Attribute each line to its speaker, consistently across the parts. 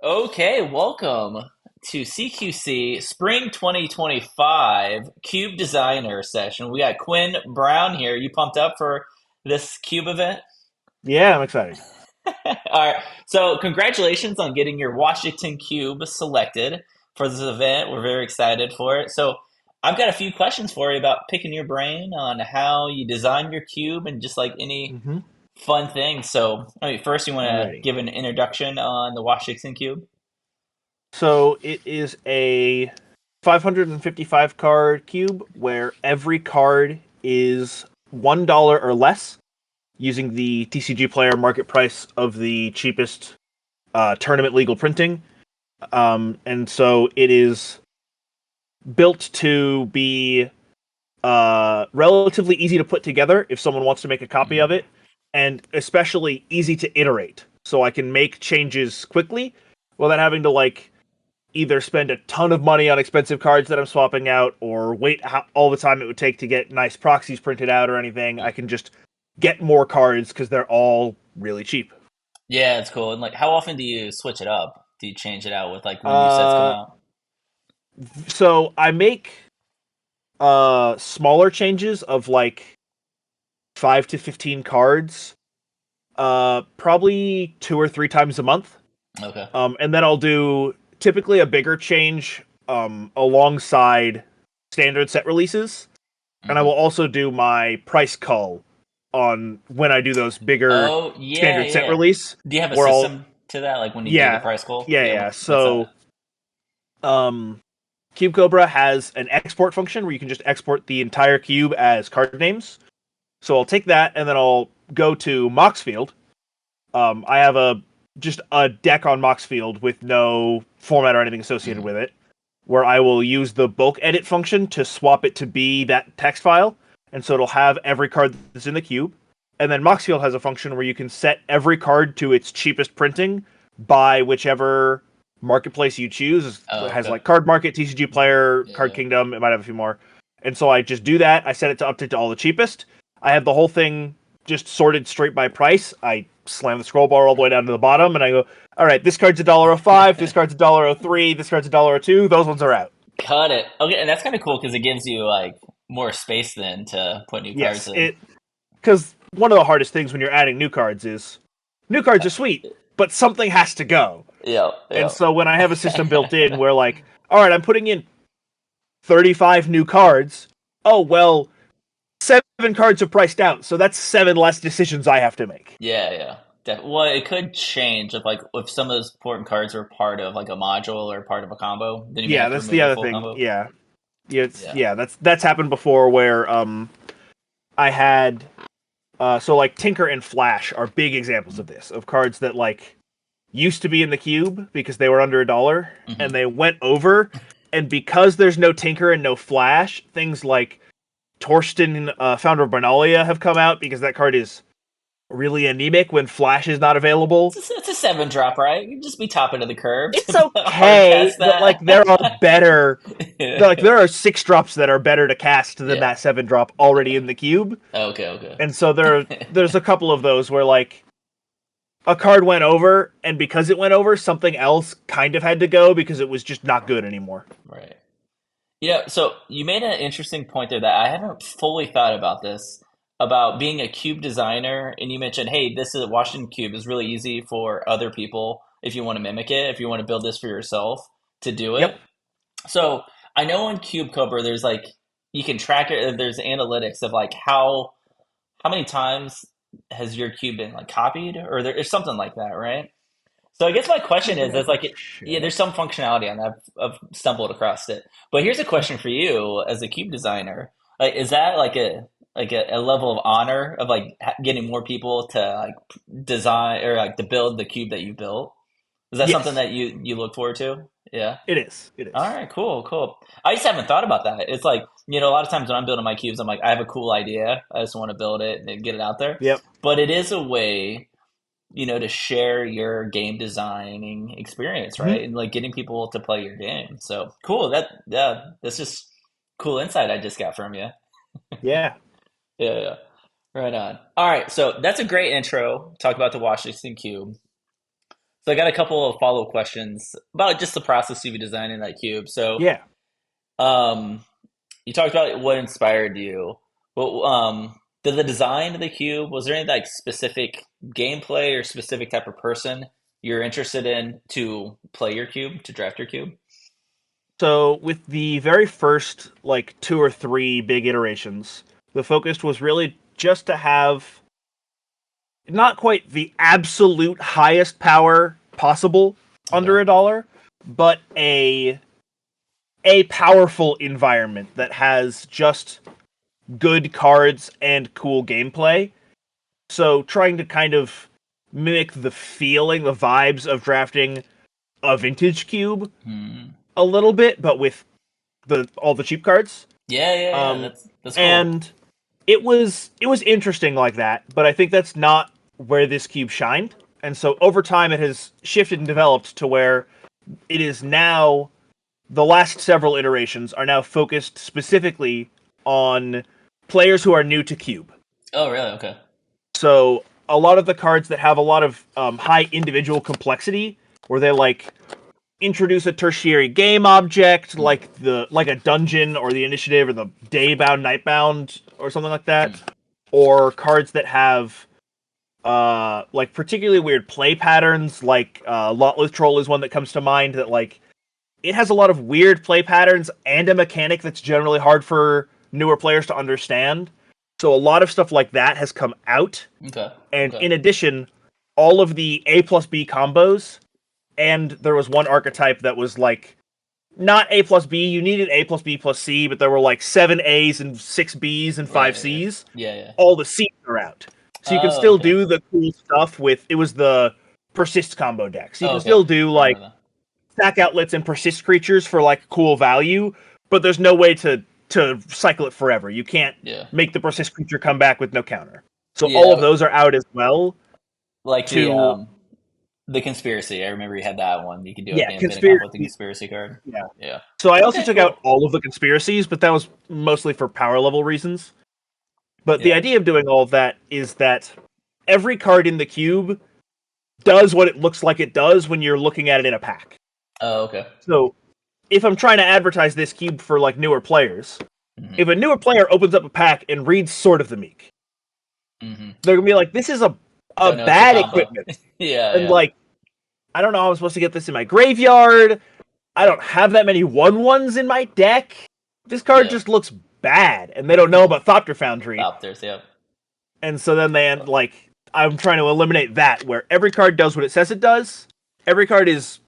Speaker 1: Okay, welcome to CQC Spring 2025 Cube Designer session. We got Quinn Brown here. You pumped up for this Cube event?
Speaker 2: Yeah, I'm excited.
Speaker 1: All right. So, congratulations on getting your Washington Cube selected for this event. We're very excited for it. So, I've got a few questions for you about picking your brain on how you design your cube and just like any
Speaker 2: hmm
Speaker 1: fun things. So, first, you want
Speaker 2: I'm
Speaker 1: to
Speaker 2: ready.
Speaker 1: give an introduction on the Washington Cube?
Speaker 2: So it is a 555 card cube where every card is $1 or less using the TCG player market price of the cheapest tournament legal printing. And so it is built to be relatively easy to put together if someone wants to make a copy of
Speaker 1: Mhm.
Speaker 2: it, and especially easy to iterate. So I can make changes quickly without having to either spend a ton of money on expensive cards that I'm swapping out or wait all the time it would take to get nice proxies printed out or anything. I can just get more cards because they're all really cheap.
Speaker 1: Yeah, it's cool. And like, how often do you switch it up? Do you change it out with like when new sets come
Speaker 2: Uh,
Speaker 1: out?
Speaker 2: so I make smaller changes of like 5 to 15 cards, probably 2 or 3 times a month.
Speaker 1: Okay.
Speaker 2: And then I'll do typically a bigger change alongside standard set releases, and I will
Speaker 1: hmm
Speaker 2: also do my price call on when I do those bigger
Speaker 1: Oh, yeah,
Speaker 2: standard set
Speaker 1: yeah.
Speaker 2: release.
Speaker 1: Do you have a
Speaker 2: Where I'll
Speaker 1: system to that? Like when you do the
Speaker 2: yeah
Speaker 1: price call?
Speaker 2: yeah
Speaker 1: Yeah,
Speaker 2: yeah.
Speaker 1: what's that?
Speaker 2: So um, CubeCobra has an export function where you can just export the entire cube as card names. So I'll take that and then I'll go to Moxfield. I have a just a deck on Moxfield with no format or anything associated
Speaker 1: hmm
Speaker 2: with it, where I will use the bulk edit function to swap it to be that text file, and so it'll have every card that's in the cube. And then Moxfield has a function where you can set every card to its cheapest printing by whichever marketplace you choose. It
Speaker 1: Oh,
Speaker 2: has
Speaker 1: okay.
Speaker 2: like Card Market, TCG Player, Card
Speaker 1: Yeah.
Speaker 2: Kingdom. It might have a few more. And so I just do that. I set it to update to all the cheapest. I have the whole thing just sorted straight by price. I slam the scroll bar all the way down to the bottom, and I go, all right, this card's $1.05, this card's $1.03, this card's $1.02. Those ones are out.
Speaker 1: Cut it. Okay, and that's kind of cool because it gives you like more space then to put new cards
Speaker 2: Yes,
Speaker 1: in.
Speaker 2: it because one of the hardest things when you're adding new cards is new cards are sweet, but something has to go.
Speaker 1: Yeah,
Speaker 2: And
Speaker 1: yeah.
Speaker 2: so when I have a system built in where all right, I'm putting in 35 new cards. Oh well, 7 cards are priced out, so that's 7 less decisions I have to make.
Speaker 1: Yeah, yeah. Well, it could change if some of those important cards are part of like a module or part of a combo, then you may
Speaker 2: Yeah,
Speaker 1: have to
Speaker 2: that's the
Speaker 1: remove the
Speaker 2: other
Speaker 1: full
Speaker 2: thing.
Speaker 1: combo.
Speaker 2: Yeah,
Speaker 1: Yeah.
Speaker 2: yeah, that's happened before where I had so like Tinker and Flash are big examples of this, of cards that used to be in the cube because they were under $1 and
Speaker 1: hmm
Speaker 2: they went over, and because there's no Tinker and no Flash, things like Torsten, founder of Bernalia, have come out because that card is really anemic when Flash is not available.
Speaker 1: It's a 7 drop, right? You just be top end of the curve
Speaker 2: It's
Speaker 1: to hard
Speaker 2: okay,
Speaker 1: cast
Speaker 2: but
Speaker 1: that.
Speaker 2: there are better.
Speaker 1: Yeah.
Speaker 2: There are 6 drops that are better to cast than
Speaker 1: Yeah.
Speaker 2: that 7 drop already in the cube,
Speaker 1: Okay, okay.
Speaker 2: and so there's a couple of those where a card went over, and because it went over, something else kind of had to go because it was just not good anymore.
Speaker 1: Right. So you made an interesting point there that I haven't fully thought about this about being a cube designer, and you mentioned, hey, this is a Washington cube is really easy for other people if you want to mimic it, if you want to build this for yourself to do it.
Speaker 2: Yep.
Speaker 1: So I know in CubeCobra there's like you can track it. There's analytics of like how many times has your cube been like copied, or there's something like that, right? So I guess my question is
Speaker 2: I can
Speaker 1: like, yeah,
Speaker 2: check.
Speaker 1: there's some functionality on that. I've stumbled across it, but here's a question for you as a cube designer: like, is that like a level of honor of like getting more people to like design or like to build the cube that you built? Is that something
Speaker 2: Yes,
Speaker 1: that you look forward to? Yeah.
Speaker 2: it is. It
Speaker 1: All
Speaker 2: is.
Speaker 1: right, cool, cool. I just haven't thought about that. It's like, a lot of times when I'm building my cubes, I'm like, I have a cool idea. I just want to build it and then get it out there.
Speaker 2: Yep.
Speaker 1: But it is a way, to share your game designing experience,
Speaker 2: hmm
Speaker 1: right? And like getting people to play your game. So cool. Yeah, that's just cool insight I just got from you.
Speaker 2: Yeah.
Speaker 1: Yeah, yeah. Right on. All right, so that's a great intro. Talk about the Washington Cube. So I got a couple of follow-up questions about just the process of designing that cube. So,
Speaker 2: Yeah.
Speaker 1: um, you talked about what inspired you. Well, did the design of the cube, was there any like specific gameplay or specific type of person you're interested in to play your cube, to draft your cube?
Speaker 2: So with the very first like two or three big iterations, the focus was really just to have not quite the absolute highest power possible
Speaker 1: Okay.
Speaker 2: under $1, but a powerful environment that has just good cards and cool gameplay. So trying to kind of mimic the feeling, the vibes of drafting a vintage cube
Speaker 1: Hmm.
Speaker 2: a little bit, but with the all the cheap cards.
Speaker 1: Yeah, yeah, yeah.
Speaker 2: Um,
Speaker 1: That's cool.
Speaker 2: and it was interesting like that, but I think that's not where this cube shined. And so over time, it has shifted and developed to where it is now the last several iterations are now focused specifically on players who are new to cube.
Speaker 1: Oh, really? Okay.
Speaker 2: So a lot of the cards that have a lot of high individual complexity, where they like introduce a tertiary game object
Speaker 1: Hmm.
Speaker 2: like a dungeon or the initiative or the daybound nightbound or something like
Speaker 1: Hmm.
Speaker 2: that, or cards that have like particularly weird play patterns, like Lotless Troll is one that comes to mind, that like it has a lot of weird play patterns and a mechanic that's generally hard for newer players to understand. So a lot of stuff like that has come out,
Speaker 1: Okay.
Speaker 2: and
Speaker 1: Okay.
Speaker 2: in addition, all of the A plus B combos, and there was one archetype that was like not A plus B. You needed A plus B plus C, but there were like 7 A's and 6 B's and
Speaker 1: Right,
Speaker 2: five
Speaker 1: right, right.
Speaker 2: C's.
Speaker 1: Yeah, yeah.
Speaker 2: All the C's are out, so you can
Speaker 1: Oh,
Speaker 2: still
Speaker 1: okay.
Speaker 2: do the cool stuff with. It was the persist combo deck, so you
Speaker 1: Oh,
Speaker 2: can
Speaker 1: okay.
Speaker 2: still do
Speaker 1: I
Speaker 2: like
Speaker 1: remember that.
Speaker 2: stack outlets and persist creatures for like cool value, but there's no way to cycle it forever. You can't
Speaker 1: Yeah.
Speaker 2: make the persist creature come back with no counter. So all of
Speaker 1: Yeah,
Speaker 2: those are out as well.
Speaker 1: like
Speaker 2: To
Speaker 1: the conspiracy. I remember you had that one. You could do like
Speaker 2: yeah,
Speaker 1: an infinite combo with the
Speaker 2: conspiracy.
Speaker 1: conspiracy card.
Speaker 2: Yeah.
Speaker 1: Yeah.
Speaker 2: So I also
Speaker 1: Okay,
Speaker 2: took out
Speaker 1: cool.
Speaker 2: all of the conspiracies, but that was mostly for power level reasons. But the
Speaker 1: Yeah.
Speaker 2: idea of doing all of that is that every card in the cube does what it looks like it does when you're looking at it in a pack.
Speaker 1: Oh, okay.
Speaker 2: So if I'm trying to advertise this cube for like newer players,
Speaker 1: Hmm.
Speaker 2: if a newer player opens up a pack and reads Sword of the Meek,
Speaker 1: Hmm.
Speaker 2: they're gonna be like, "This is a
Speaker 1: Don't know it's a
Speaker 2: bad
Speaker 1: combo.
Speaker 2: equipment,"
Speaker 1: Yeah,
Speaker 2: and
Speaker 1: yeah.
Speaker 2: like, I don't know how I'm supposed to get this in my graveyard. I don't have that many 1/1s in my deck. This card
Speaker 1: Yeah.
Speaker 2: just looks bad, and they don't know about Thopter Foundry.
Speaker 1: Opters, yep.
Speaker 2: And so then they end like, I'm trying to eliminate that, where every card does what it says it does. Every card is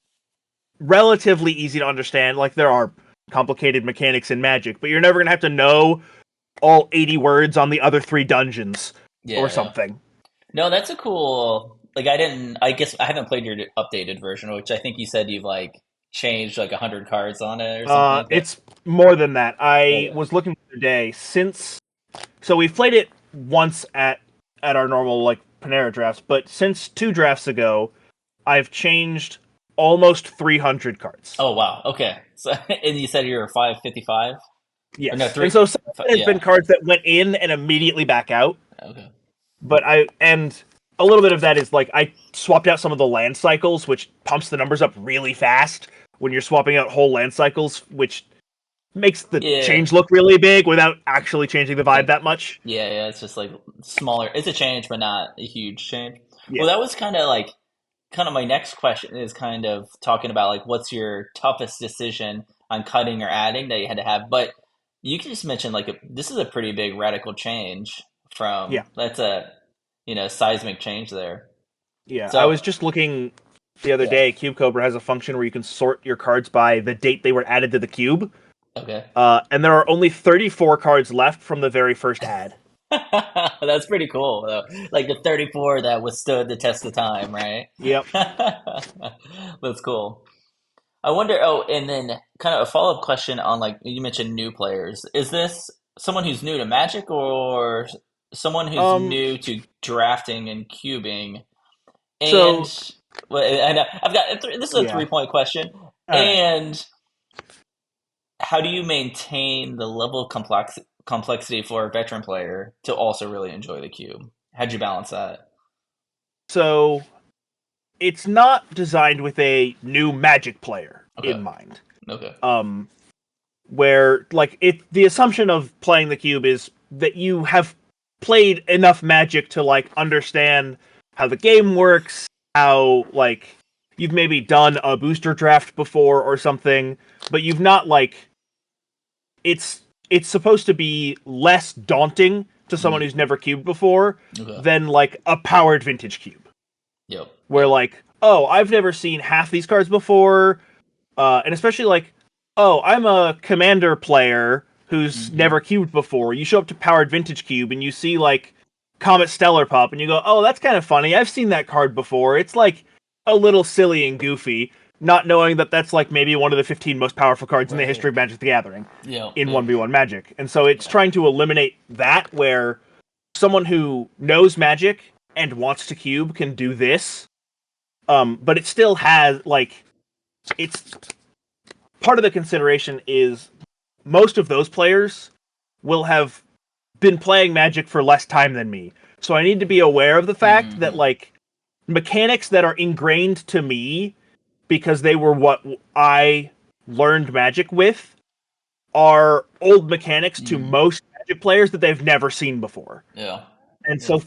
Speaker 2: relatively easy to understand. Like there are complicated mechanics in Magic, but you're never gonna have to know all 80 words on the other three dungeons or
Speaker 1: Yeah, yeah.
Speaker 2: something.
Speaker 1: No, that's a cool. Like, I didn't. I guess I haven't played your updated version, which I think you said you've like changed like 100 cards on it or something like that.
Speaker 2: It's more than that. I
Speaker 1: Okay.
Speaker 2: was looking the other day since, so we've played it once at our normal like Panera drafts, but since two drafts ago, I've changed almost 300 cards.
Speaker 1: Oh wow. Okay. So and you said you're 555 or no
Speaker 2: Yes, and
Speaker 1: three?
Speaker 2: so some of it has
Speaker 1: Yeah.
Speaker 2: been cards that went in and immediately back out.
Speaker 1: Okay.
Speaker 2: But I and a little bit of that is like I swapped out some of the land cycles, which pumps the numbers up really fast when you're swapping out whole land cycles, which makes the
Speaker 1: Yeah.
Speaker 2: change look really big without actually changing the
Speaker 1: It's
Speaker 2: vibe
Speaker 1: like
Speaker 2: that much.
Speaker 1: yeah. It's just like smaller. It's a change, but not a huge change.
Speaker 2: Yeah.
Speaker 1: Well, that was kind of my next question is kind of talking about like what's your toughest decision on cutting or adding that you had to have, but you can just mention like this is a pretty big radical change
Speaker 2: Yeah.
Speaker 1: from that's a seismic change there.
Speaker 2: Yeah. I
Speaker 1: So
Speaker 2: was just looking the other
Speaker 1: yeah,
Speaker 2: day. CubeCobra has a function where you can sort your cards by the date they were added to the cube.
Speaker 1: okay.
Speaker 2: And there are only 34 cards left from the very first ad.
Speaker 1: That's pretty cool though. Like the 34 that withstood the test of time, right?
Speaker 2: Yep.
Speaker 1: That's cool. I wonder, oh, and then kind of a follow-up question on like you mentioned new players. Is this someone who's new to Magic or someone who's
Speaker 2: Um.
Speaker 1: new to drafting and cubing? And
Speaker 2: So
Speaker 1: well, and I've got this is a
Speaker 2: yeah.
Speaker 1: three-point question.
Speaker 2: All right.
Speaker 1: And how do you maintain the level of complexity for a veteran player to also really enjoy the cube? How'd you balance that?
Speaker 2: So it's not designed with a new Magic player
Speaker 1: Okay.
Speaker 2: in mind.
Speaker 1: Okay.
Speaker 2: Um, where like the assumption of playing the cube is that you have played enough Magic to like understand how the game works, how like you've maybe done a booster draft before or something, but you've not like it's it's supposed to be less daunting to someone
Speaker 1: Mm.
Speaker 2: who's never cubed before
Speaker 1: Okay.
Speaker 2: than like a powered vintage cube.
Speaker 1: Yep.
Speaker 2: Where
Speaker 1: Yep.
Speaker 2: like, oh, I've never seen half these cards before, and especially like, oh, I'm a commander player who's
Speaker 1: Hmm.
Speaker 2: never cubed before. You show up to Powered Vintage Cube and you see like Comet Stellar Pup, and you go, oh, that's kind of funny. I've seen that card before. It's like a little silly and goofy, not knowing that that's like maybe one of the 15 most powerful cards in the
Speaker 1: Right.
Speaker 2: history of Magic the Gathering
Speaker 1: Yep.
Speaker 2: in
Speaker 1: Yep.
Speaker 2: 1v1 Magic. And so it's
Speaker 1: Yeah.
Speaker 2: trying to eliminate that where someone who knows Magic and wants to cube can do this, but it still has like it's part of the consideration is most of those players will have been playing Magic for less time than me. So I need to be aware of the fact that
Speaker 1: Hmm.
Speaker 2: like mechanics that are ingrained to me because they were what I learned Magic with are old mechanics to
Speaker 1: Hmm.
Speaker 2: most Magic players that they've never seen before.
Speaker 1: Yeah.
Speaker 2: And
Speaker 1: Yeah.
Speaker 2: so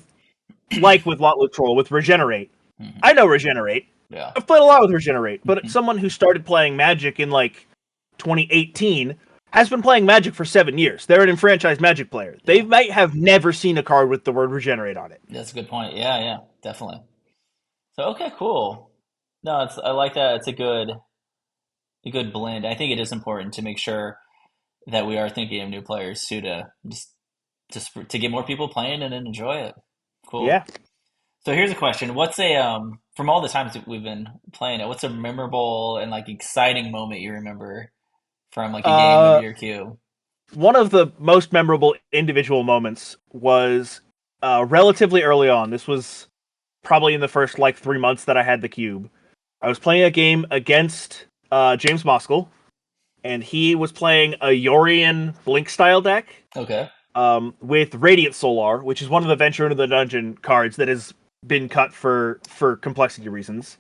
Speaker 2: like with Lot Troll with Regenerate,
Speaker 1: Hmm.
Speaker 2: I know Regenerate.
Speaker 1: Yeah.
Speaker 2: I've played a lot with Regenerate, but someone who started playing Magic in like 2018 has been playing Magic for 7 years. They're an enfranchised Magic player. They
Speaker 1: Yeah.
Speaker 2: might have never seen a card with the word Regenerate on it.
Speaker 1: That's a good point. Yeah. Yeah. Definitely. So okay, cool. No, it's I like that. It's a good blend. I think it is important to make sure that we are thinking of new players too to just to get more people playing and enjoy it. Cool.
Speaker 2: Yeah.
Speaker 1: So here's a question. What's a from all the times that we've been playing it, what's a memorable and like exciting moment you remember from like a game of
Speaker 2: Uh,
Speaker 1: your queue?
Speaker 2: One of the most memorable individual moments was relatively early on. This was probably in the first like 3 months that I had the cube. I was playing a game against James Moskell, and he was playing a Yorian Blink style deck
Speaker 1: Okay.
Speaker 2: with Radiant Solar, which is one of the Venture into the Dungeon cards that has been cut for complexity reasons.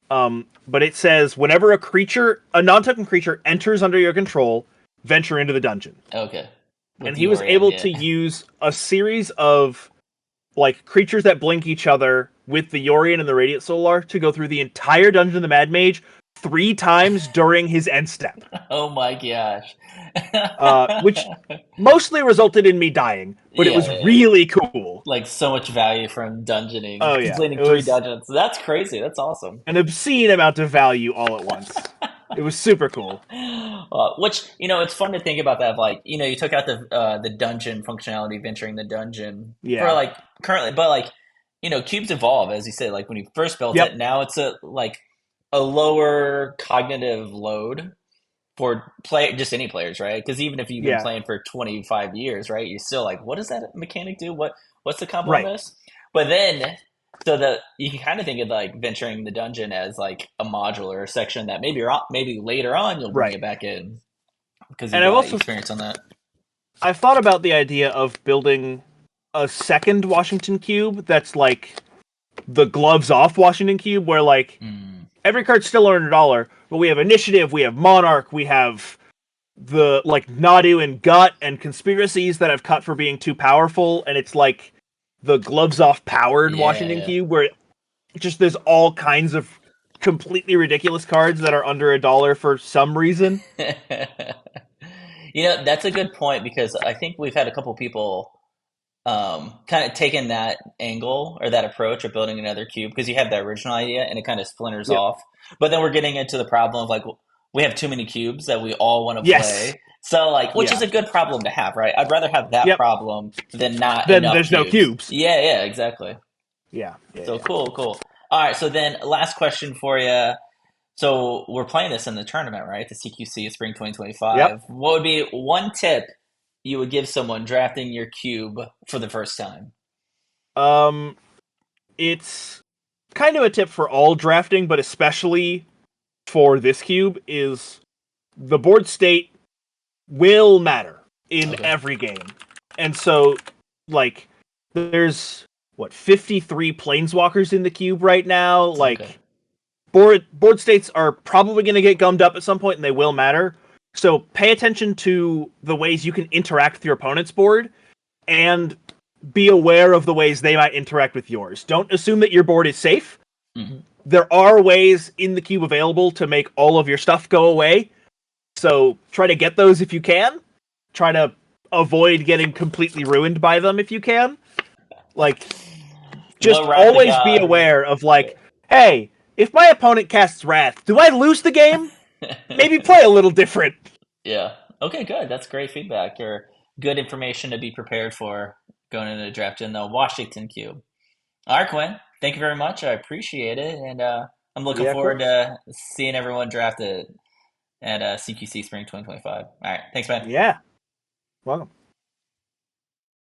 Speaker 2: But it says whenever a non-token creature enters under your control, venture into the dungeon.
Speaker 1: Okay. With
Speaker 2: And
Speaker 1: the
Speaker 2: he was
Speaker 1: Orient,
Speaker 2: able
Speaker 1: yeah.
Speaker 2: to use a series of like creatures that blink each other with the Yorian and the Radiant Solar to go through the entire dungeon of the Mad Mage 3 times during his end step.
Speaker 1: Oh my gosh.
Speaker 2: Which mostly resulted in me dying, but it
Speaker 1: Yeah,
Speaker 2: was
Speaker 1: yeah.
Speaker 2: really cool.
Speaker 1: Like so much value from dungeoning,
Speaker 2: Oh yeah,
Speaker 1: completing
Speaker 2: it
Speaker 1: three
Speaker 2: was
Speaker 1: dungeons. That's crazy. That's awesome.
Speaker 2: an obscene amount of value all at once. It was super cool.
Speaker 1: Which it's fun to think about that. Like you took out the dungeon functionality, venturing the dungeon for
Speaker 2: Yeah.
Speaker 1: like currently, but like cubes evolve as you said. Like when you first built
Speaker 2: Yep.
Speaker 1: it, now it's a lower cognitive load for play just any players, right? Because even if you've been
Speaker 2: Yeah.
Speaker 1: playing for 25 years, right, you're still like, what does that mechanic do? What's the combo on
Speaker 2: Right.
Speaker 1: this? But then so that you can kind of think of like venturing the dungeon as like a modular section that maybe later on you'll bring
Speaker 2: Right.
Speaker 1: it back in because
Speaker 2: And
Speaker 1: you've
Speaker 2: I've
Speaker 1: got
Speaker 2: also
Speaker 1: experience on that.
Speaker 2: I've thought about the idea of building a second Washington cube that's like the gloves off Washington cube, where like
Speaker 1: Mm,
Speaker 2: every card's still earned $1, but we have initiative, we have monarch, we have the like Nadu and gut and conspiracies that I've cut for being too powerful, and it's like the gloves off powered Washington
Speaker 1: yeah.
Speaker 2: cube where just there's all kinds of completely ridiculous cards that are under $1 for some reason.
Speaker 1: That's a good point because I think we've had a couple people kind of taken that angle or that approach of building another cube because you have the original idea and it kind of splinters
Speaker 2: Yep.
Speaker 1: off. But then we're getting into the problem of like we have too many cubes that we all want to
Speaker 2: Yes.
Speaker 1: play. So like, which is
Speaker 2: Yeah.
Speaker 1: a good problem to have, right? I'd rather have that
Speaker 2: Yep.
Speaker 1: problem than not
Speaker 2: Then
Speaker 1: enough
Speaker 2: there's no
Speaker 1: cubes.
Speaker 2: cubes.
Speaker 1: Yeah, yeah, exactly.
Speaker 2: Yeah. Yeah.
Speaker 1: So
Speaker 2: Yeah.
Speaker 1: cool, cool. All right, so then last question for you. So we're playing this in the tournament, right? The CQC Spring
Speaker 2: Yep.
Speaker 1: 2025. What would be one tip you would give someone drafting your cube for the first time?
Speaker 2: Um, it's kind of a tip for all drafting, but especially for this cube is the board state will matter in
Speaker 1: Okay.
Speaker 2: every game. And so like there's what 53 planeswalkers in the cube right now.
Speaker 1: Okay.
Speaker 2: Like board states are probably going to get gummed up at some point, and they will matter. So pay attention to the ways you can interact with your opponent's board, and be aware of the ways they might interact with yours. Don't assume that your board is safe.
Speaker 1: Hmm.
Speaker 2: There are ways in the cube available to make all of your stuff go away. So try to get those if you can. Try to avoid getting completely ruined by them if you can. Like, just
Speaker 1: What Wrath of
Speaker 2: always be
Speaker 1: God?
Speaker 2: aware of, like, hey, if my opponent casts Wrath, do I lose the game? Maybe play a little different.
Speaker 1: Yeah. Okay, good. That's great feedback or good information to be prepared for going into the draft in the Washington Cube. All right, Quinn. Thank you very much. I appreciate it, and I'm looking
Speaker 2: Yeah, of
Speaker 1: forward
Speaker 2: course.
Speaker 1: to seeing everyone drafted at CQC Spring 2025. All right, thanks, man.
Speaker 2: Yeah. Welcome.